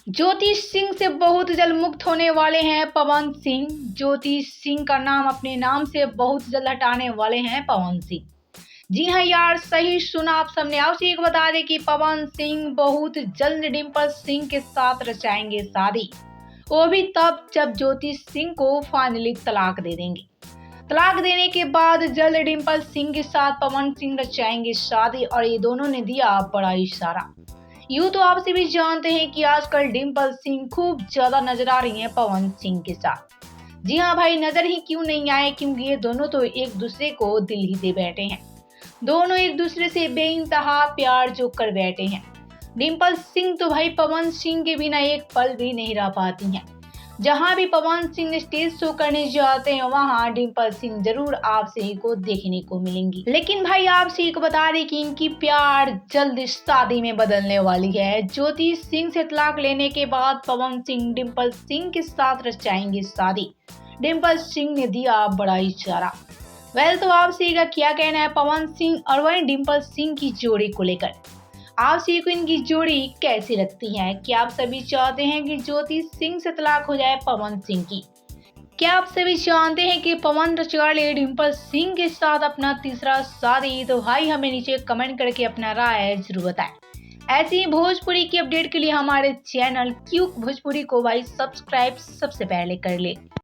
ज्योति सिंह से बहुत जल्द मुक्त होने वाले हैं पवन सिंह। ज्योति सिंह का नाम अपने नाम से बहुत जल्द हटाने वाले हैं पवन सिंह। जी हाँ यार, सही सुना आप सबने। आपसे एक बता दें कि पवन सिंह बहुत जल्द डिम्पल सिंह के साथ रचाएंगे शादी, वो भी तब जब ज्योति सिंह को फाइनली तलाक दे देंगे। तलाक देने के बाद जल्द डिम्पल सिंह के साथ पवन सिंह रचाएंगे शादी, और ये दोनों ने दिया बड़ा इशारा। यूँ तो आप सभी जानते हैं कि आजकल डिम्पल सिंह खूब ज्यादा नजर आ रही हैं पवन सिंह के साथ। जी हाँ भाई, नजर ही क्यों नहीं आए, क्योंकि ये दोनों तो एक दूसरे को दिल ही दे बैठे हैं। दोनों एक दूसरे से बेइंतहा प्यार जो कर बैठे हैं। डिम्पल सिंह तो भाई पवन सिंह के बिना एक पल भी नहीं रह पाती हैं। जहां भी पवन सिंह स्टेज शो करने जाते हैं, वहां डिम्पल सिंह जरूर आप सभी को देखने को मिलेंगी। लेकिन भाई आप सभी को बता दें कि इनकी प्यार जल्द शादी में बदलने वाली है। ज्योति सिंह से तलाक लेने के बाद पवन सिंह डिम्पल सिंह के साथ रचाएंगे शादी। डिम्पल सिंह ने दिया बड़ा इशारा। तो आप सभी का क्या कहना है पवन सिंह और वहीं डिम्पल सिंह की जोड़ी को लेकर? आप सभी को इनकी जोड़ी कैसी लगती है? क्या आप सभी चाहते हैं कि ज्योति सिंह से तलाक हो जाए पवन सिंह की? क्या आप सभी जानते हैं कि पवन रचा ले डिम्पल सिंह के साथ अपना तीसरा शादी? तो भाई हमें नीचे कमेंट करके अपना राय जरूर बताएं। ऐसी ही भोजपुरी की अपडेट के लिए हमारे चैनल क्यूक भोजपुरी को भाई सब्सक्राइब सबसे पहले कर ले।